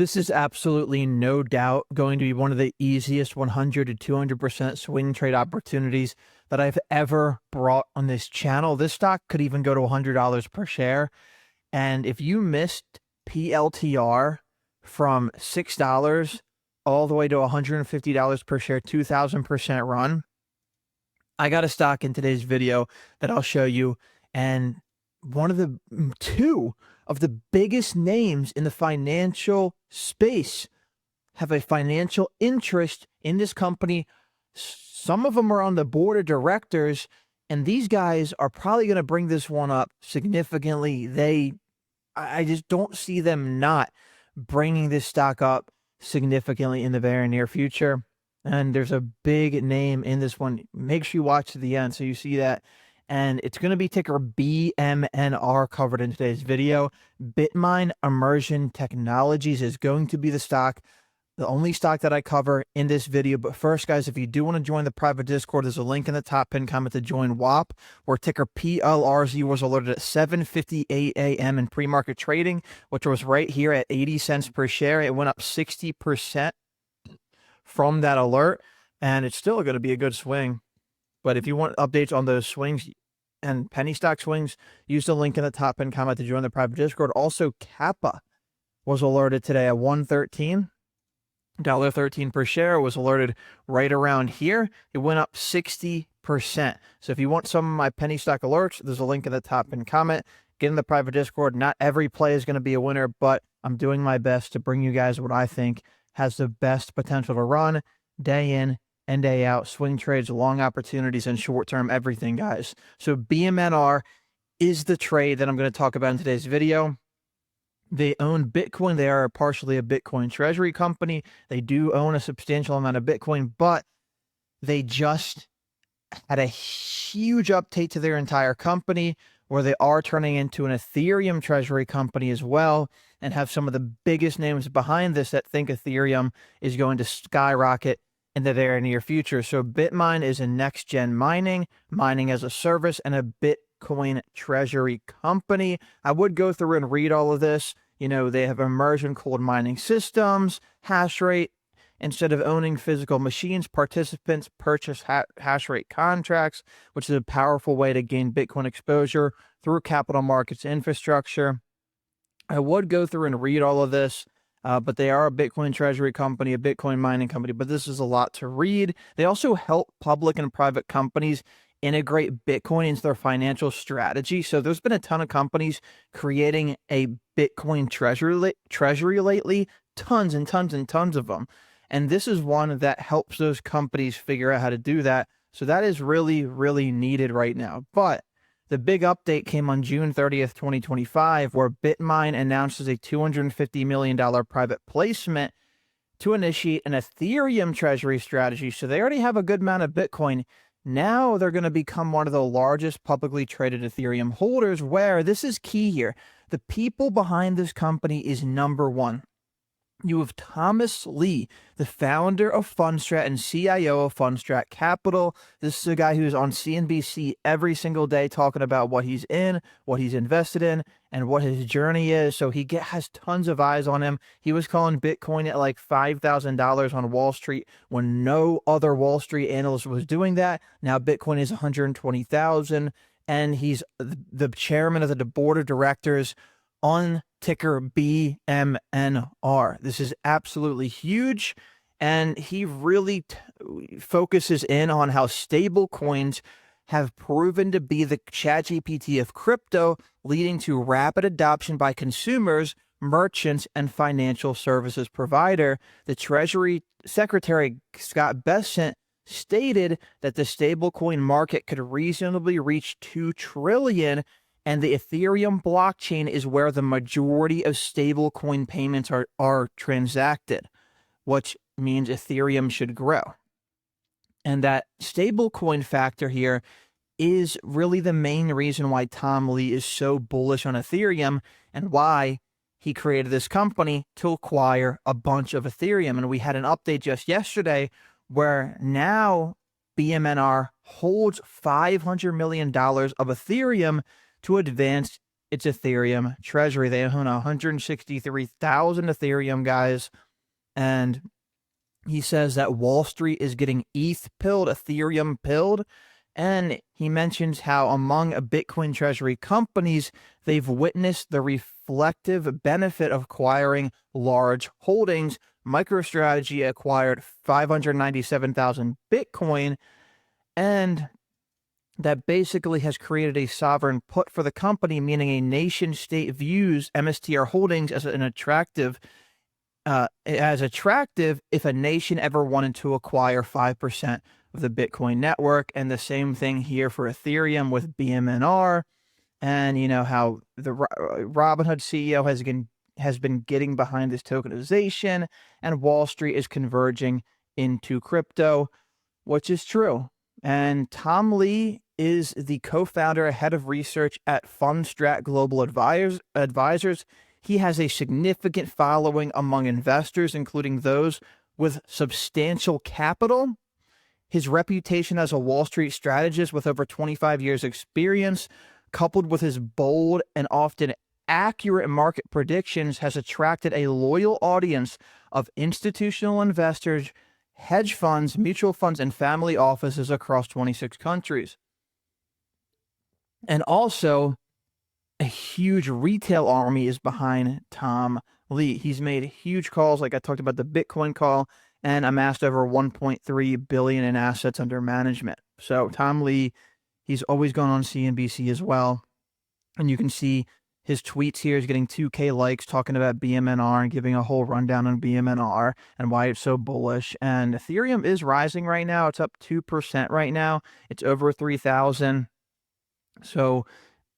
This is absolutely no doubt going to be one of the easiest 100 to 200% swing trade opportunities that I've ever brought on this channel. This stock could even go to $100 per share. And if you missed PLTR from $6 all the way to $150 per share, 2000% run, I got a stock in today's video that I'll show you. And one of the two of the biggest names in the financial space have a financial interest in this company. Some of them are on the board of directors, and these guys are probably going to bring this one up significantly. I just don't see them not bringing this stock up significantly in the very near future. And there's a big name in this one. Make sure you watch to the end so you see that. And it's going to be ticker BMNR covered in today's video. Bitmine Immersion Technologies is going to be the stock, the only stock that I cover in this video. But first, guys, if you do want to join the private Discord, there's a link in the top pinned comment to join WAP, where ticker PLRZ was alerted at 7:58 a.m. in pre-market trading, which was right here at 80 cents per share. It went up 60% from that alert, and it's still going to be a good swing. But if you want updates on those swings and penny stock swings, use the link in the top pinned comment to join the private Discord. Also, Kappa was alerted today at $1.13 per share. It was alerted right around here. It went up 60%. So if you want some of my penny stock alerts, there's a link in the top pinned comment. Get in the private Discord. Not every play is going to be a winner, but I'm doing my best to bring you guys what I think has the best potential to run day in and day out, swing trades, long opportunities, and short-term everything, guys. So BMNR is the trade that I'm going to talk about in today's video. They own Bitcoin. They are partially a Bitcoin treasury company. They do own a substantial amount of Bitcoin, but they just had a huge update to their entire company where they are turning into an Ethereum treasury company as well, and have some of the biggest names behind this that think Ethereum is going to skyrocket in the very near future. So Bitmine is a next-gen mining as a service, and a Bitcoin treasury company. I would go through and read all of this. You know, they have immersion cooled mining systems, hash rate. Instead of owning physical machines, participants purchase hash rate contracts, which is a powerful way to gain Bitcoin exposure through capital markets infrastructure. I would go through and read all of this, but they are a Bitcoin treasury company, a Bitcoin mining company, but this is a lot to read. They also help public and private companies integrate Bitcoin into their financial strategy. So there's been a ton of companies creating a Bitcoin treasury lately, tons and tons and tons of them. And this is one that helps those companies figure out how to do that. So that is really, really needed right now. But the big update came on June 30th, 2025, where Bitmine announces a $250 million private placement to initiate an Ethereum treasury strategy. So they already have a good amount of Bitcoin. Now they're going to become one of the largest publicly traded Ethereum holders, where this is key here. The people behind this company is number one. You have Thomas Lee, the founder of Fundstrat and CIO of Fundstrat Capital. This is a guy who's on CNBC every single day talking about what he's in, what he's invested in, and what his journey is. So he has tons of eyes on him. He was calling Bitcoin at like $5,000 on Wall Street when no other Wall Street analyst was doing that. Now Bitcoin is 120,000, and he's the chairman of the board of directors on ticker BMNR. This is absolutely huge, and he really focuses in on how stable coins have proven to be the ChatGPT of crypto, leading to rapid adoption by consumers, merchants, and financial services provider. The Treasury Secretary, Scott Bessent, stated that the stablecoin market could reasonably reach $2 trillion, and the Ethereum blockchain is where the majority of stablecoin payments are transacted, which means Ethereum should grow. And that stablecoin factor here is really the main reason why Tom Lee is so bullish on Ethereum, and why he created this company to acquire a bunch of Ethereum. And we had an update just yesterday where now BMNR holds $500 million of Ethereum to advance its Ethereum treasury. They own 163,000 Ethereum, guys. And he says that Wall Street is getting ETH pilled, Ethereum pilled. And he mentions how among Bitcoin treasury companies, they've witnessed the reflective benefit of acquiring large holdings. MicroStrategy acquired 597,000 Bitcoin, and that basically has created a sovereign put for the company, meaning a nation state views MSTR holdings as an attractive if a nation ever wanted to acquire 5% of the Bitcoin network. And the same thing here for Ethereum with BMNR. And you know how the Robinhood CEO has been getting behind this tokenization, and Wall Street is converging into crypto, which is true. And Tom Lee is the co-founder, head of research at Fundstrat Global Advisors. He has a significant following among investors, including those with substantial capital. His reputation as a Wall Street strategist with over 25 years experience, coupled with his bold and often accurate market predictions, has attracted a loyal audience of institutional investors, hedge funds, mutual funds, and family offices across 26 countries. And also, a huge retail army is behind Tom Lee. He's made huge calls, like I talked about the Bitcoin call, and amassed over 1.3 billion in assets under management. So Tom Lee, he's always gone on CNBC as well. And you can see his tweets here is getting 2K likes talking about BMNR and giving a whole rundown on BMNR and why it's so bullish. And Ethereum is rising right now. It's up 2% right now. It's over 3,000. So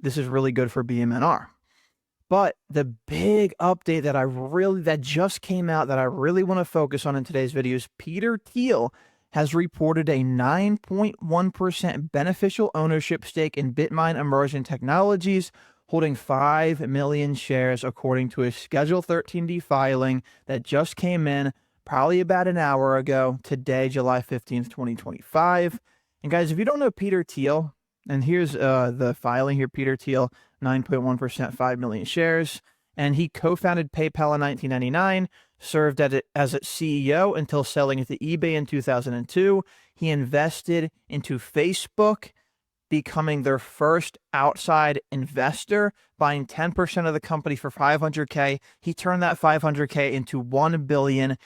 this is really good for BMNR. But the big update that just came out that I really want to focus on in today's video is Peter Thiel has reported a 9.1% beneficial ownership stake in Bitmine Immersion Technologies, holding 5 million shares according to a Schedule 13D filing that just came in probably about an hour ago, today, July 15th, 2025. And guys, if you don't know Peter Thiel, and here's the filing here, Peter Thiel, 9.1%, 5 million shares. And he co-founded PayPal in 1999, served as its CEO until selling it to eBay in 2002. He invested into Facebook, becoming their first outside investor, buying 10% of the company for $500K. He turned that $500K into $1 billion,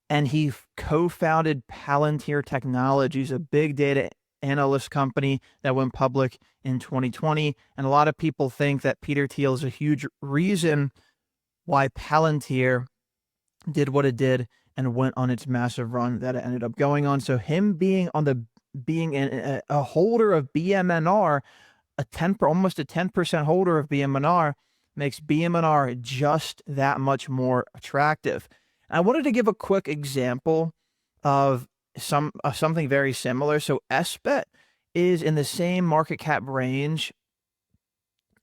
and he co-founded Palantir Technologies, a big data analyst company that went public in 2020. And a lot of people think that Peter Thiel is a huge reason why Palantir did what it did and went on its massive run that it ended up going on. So him being a holder of BMNR, almost a 10% holder of BMNR, makes BMNR just that much more attractive. I wanted to give a quick example of something very similar. So SBET is in the same market cap range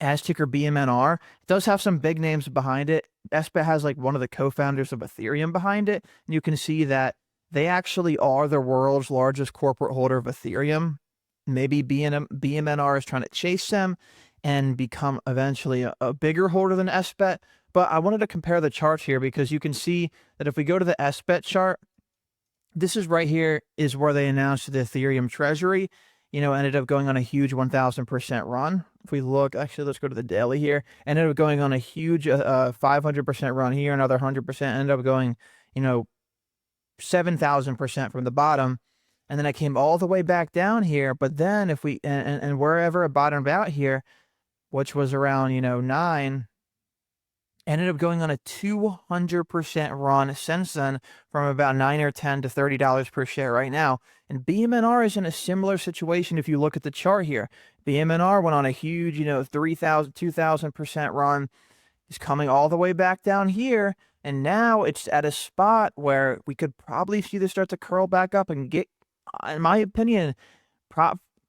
as ticker BMNR. It does have some big names behind it. SBET has like one of the co-founders of Ethereum behind it. And you can see that they actually are the world's largest corporate holder of Ethereum. Maybe BMNR is trying to chase them and become eventually a bigger holder than SBET. But I wanted to compare the charts here because you can see that if we go to the SBET chart, this is right here is where they announced the Ethereum treasury, ended up going on a huge 1,000% run. If we look, actually, let's go to the daily here. Ended up going on a huge 500% run here, another 100%, ended up going, 7,000% from the bottom. And then I came all the way back down here. But then if we, and wherever it bottomed out here, which was around, 9, ended up going on a 200% run since then, from about $9 or $10 to $30 per share right now. And BMNR is in a similar situation if you look at the chart here. BMNR went on a huge, 3,000, 2,000% run. It's coming all the way back down here. And now it's at a spot where we could probably see this start to curl back up and get, in my opinion,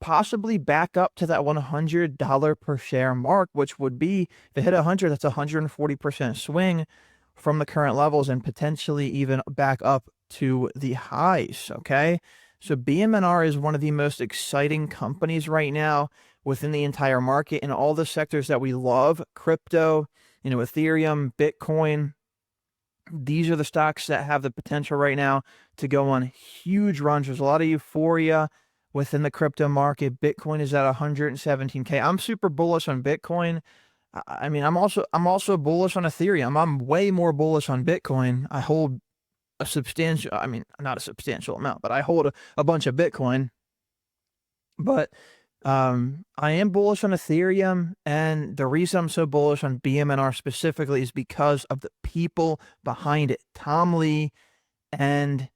possibly back up to that $100 per share mark, which would be, if it hit 100, that's a 140% swing from the current levels and potentially even back up to the highs, okay? So BMNR is one of the most exciting companies right now. within the entire market in all the sectors that we love, crypto, Ethereum, Bitcoin. These are the stocks that have the potential right now to go on huge runs. There's a lot of euphoria within the crypto market. Bitcoin is at 117K. I'm super bullish on Bitcoin. I mean, I'm also bullish on Ethereum. I'm way more bullish on Bitcoin. I hold a substantial, I mean, not a substantial amount, but I hold a bunch of Bitcoin. But I am bullish on Ethereum, and the reason I'm so bullish on BMNR specifically is because of the people behind it. Tom Lee and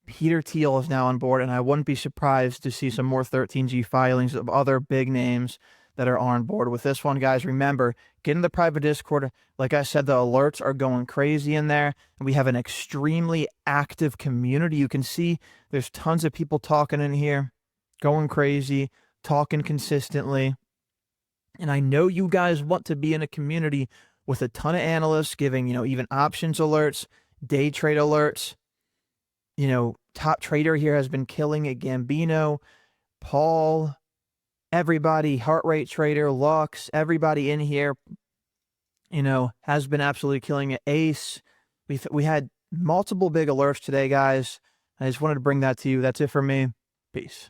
Peter Thiel is now on board, and I wouldn't be surprised to see some more 13G filings of other big names that are on board with this one, guys. Remember, get in the private Discord. Like I said, the alerts are going crazy in there, and we have an extremely active community. You can see there's tons of people talking in here, going crazy, talking consistently. And I know you guys want to be in a community with a ton of analysts giving, even options alerts, day trade alerts. Top trader here has been killing it. Gambino, Paul, everybody, heart rate trader, Lux, everybody in here, has been absolutely killing it. Ace, we had multiple big alerts today, guys. I just wanted to bring that to you. That's it for me. Peace.